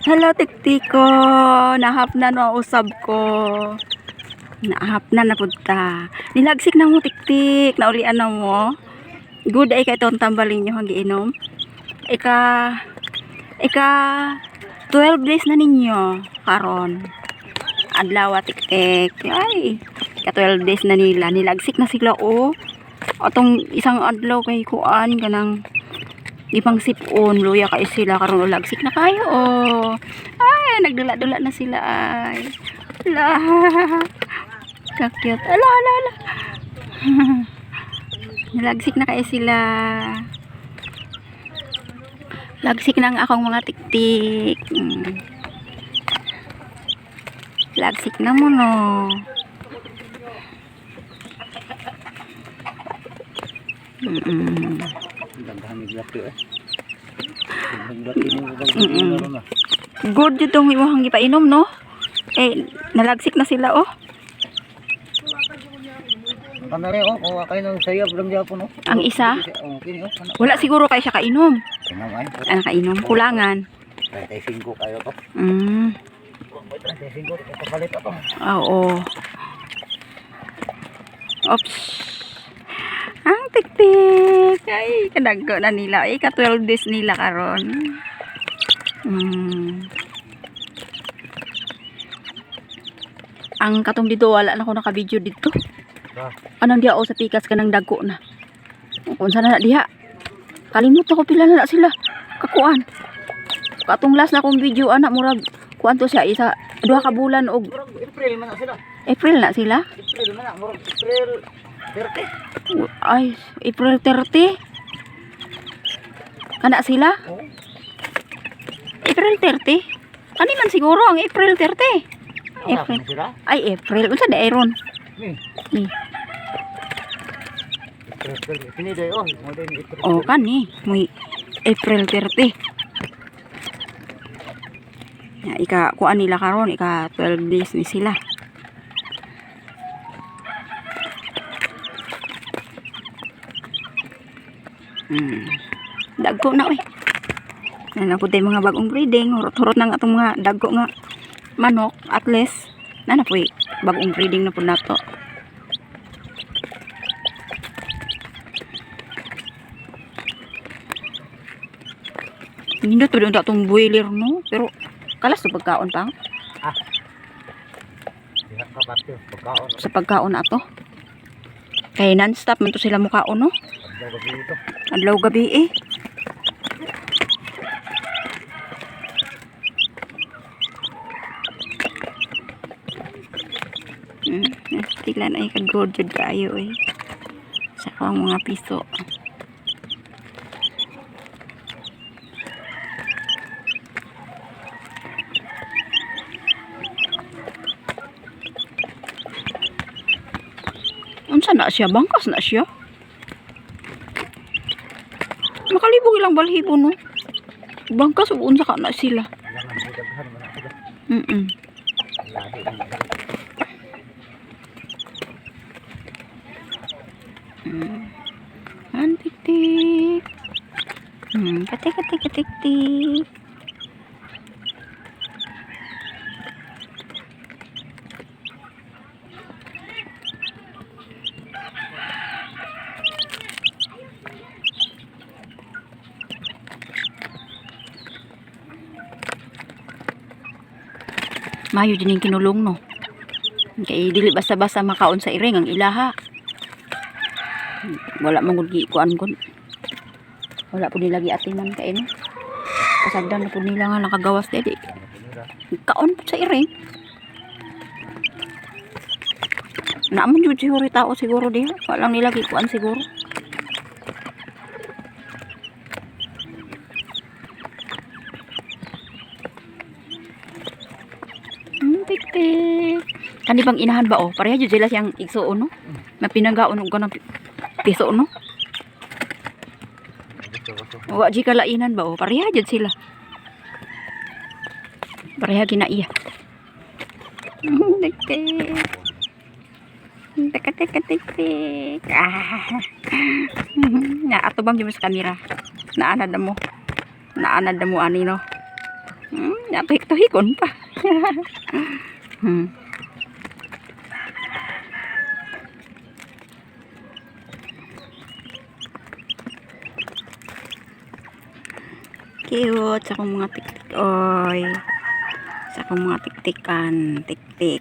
Hello, tiktik ko. Nahap na no usab ko. Nahap na napunta. Nilagsik na mo tiktik. Naulian na mo. Good ay kay itong tambalin nyo hang giinom. Ika 12 days na ninyo karon. Adlaw tiktik. Ay, ika 12 days na nila. Nilagsik na sila Atong isang adlaw kay kuan kanang ipang sipon, luya kay sila karon ulagsik na kayo Ay, nagdula-dula na sila ay. Ala. Kakyot. Ala. Nalagsik na kayo sila. Lagsik na ang akong mga tiktik. Lagsik na mo no. Good jud tong imong gipainom no. Nalagsik na sila Kanare kuha kayo ng sayap lang gyapon Ang isa? Wala siguro kay siya kainom. Kainom kulangan. 35 kayo to. 35 kapalit ato. Oo. Oops. Ang tiktik. Ay, kadagko na nila. Ka 12 days nila karon. Ang katong dito wala na ko naka-video dito. Anong diha sa pikas kanang dagko na. Unsa na diha? Kalimot ako pila na sila. Kakuan. Katong last na kong video anak murag kuan to siya isa 2 ka bulan og April man na sila. April na sila? April man na murag April 30. Ay, April 30. Kana sila? April 30. Ani man siguro ang April 30. April. Ay, April. Unsa na iron? Ni. Kani. Muy April 30. Ya, ika kuan nila karon, ika 12 days ni sila. Dagko na Nana po tayo mga bagong breeding. Hurot-hurot na nga itong mga dagko nga manok. At least, nana po bagong breeding na po na to. Hindi to doon itong boiler no. Pero kalas to pagkaon pang. Sa pagkaon na to. Kaya non-stop man to sila mukhaon no. Adlaw gabi Tiglan ay kagorjod kayo sa kong mga piso. Unsa na siya? Bangkas na siya? Makalibog ilang balhibo no? Bangkas o unsa ka na sila? Tik-tik. Katik-katik-katik-tik. Mayo din yung kinulong no. Kaya dili basta-basta makaon sa iring ang ilaha. Wala mangud kuan kon. Wala po nila giatiman kay no. Kasagdan na po nila nga nakagawas dedi. Kaon po sa iring. Naman jud siguro tao siguro diha. Wala nila gikuan siguro. Tik-tik. Kani bang inahan ba pareha jud sila siyang igsuon no. Na pinagaon og kanang piso no. Wa di kalainan ba pareha jud sila. Pareha ginaiya. Tik-tik. Tik-tik-tik-tik. Na ato bang sa kamera. Naanad mo. Naanad mo ani no. Napahik-tuhikon pa. Cute sa akong mga tiktik. Oy. Sa akong mga tiktikan. Tiktik. Tiktik.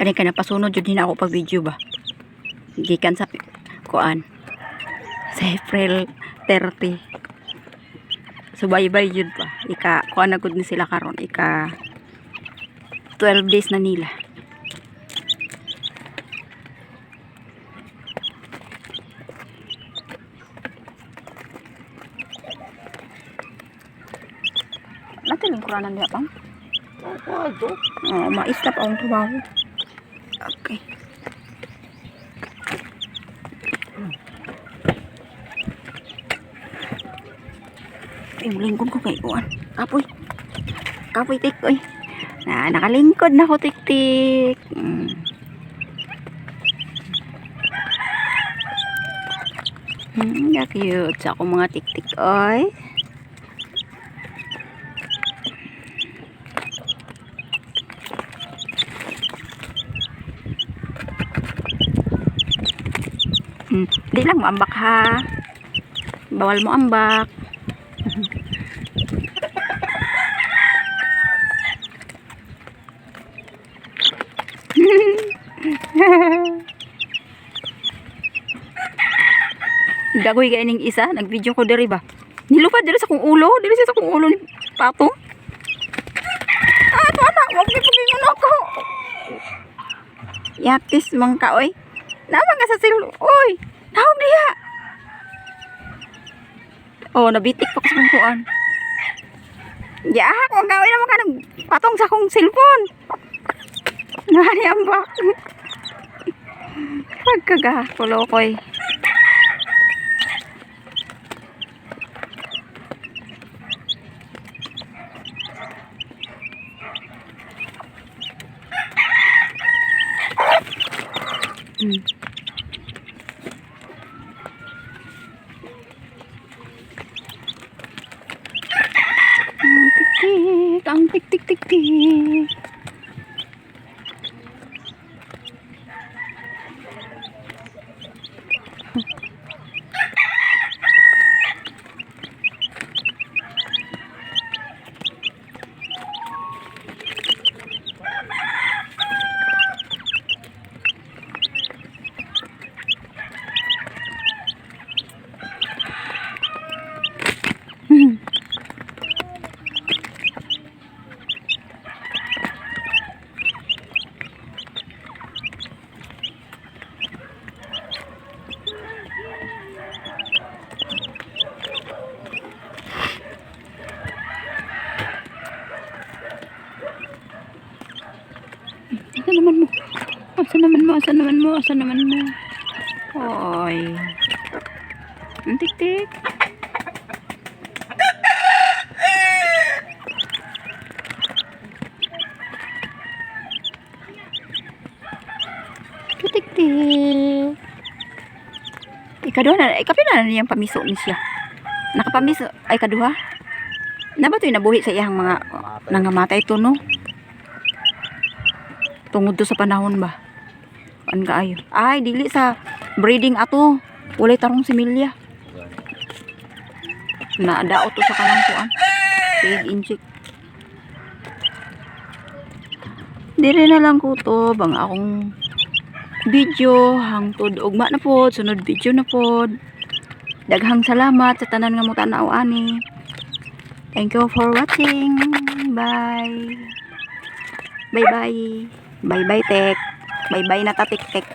Kani ka napasunod jud din ako pag video ba. Gikan sa kuan. Sa April 30. Subaybay jud pa. Ika kuan na gud ni sila karon. Ika 12 days na nila. Natin yung kuranan niya pang. Oh, maistap ang trabaho. Okay. Lingkod ko kay kuan. Kapoy. Kapoy tik oy. Nakalingkod na ko tik-tik. Cute sa akong mga tik-tik oy. Di lang mo ambak ha. Bawal mo ambak. Dagoy kaya ning isa, nag-video ko diri ba. Nilupad diri sa kong ulo, diri sa kong ulo ni Pato. Ito anak, wag ni pagingin ako. Yatis mang ka oy. Naman ka sa sil. Oy, naog diha. Oh, nabitik pa ko sa kong kuan. Ya, kung gawin naman ka ng patong sa kong cellphone. Nari ambak. Pagkaga, kulokoy. Tik-tik, ang tik-tik-tik-tik. Asa naman mo? Asa naman mo? Asa naman mo? Asa naman mo? Oy. Ang tik-tik. Tik-tik. Ikaduha na. Ikapila na niyang pamiso ni siya. Nakapamiso. Ay, kaduha. Na ba ito yung nabuhi sa iyang mga nangamatay ito, no? Tungod to sa panahon ba? An kaayo. Ay, dili sa breeding ato. Walay tarong similya. Naadaot to sa kanang kuan. Pig inject. Dire na lang ko to bang akong video hangtod ugma na pod, sunod video na pod. Daghang salamat sa tanan nga mo tanaw ani. Thank you for watching. Bye. Bye-bye. Bye-bye, Tek. Bye-bye na ta, Tek.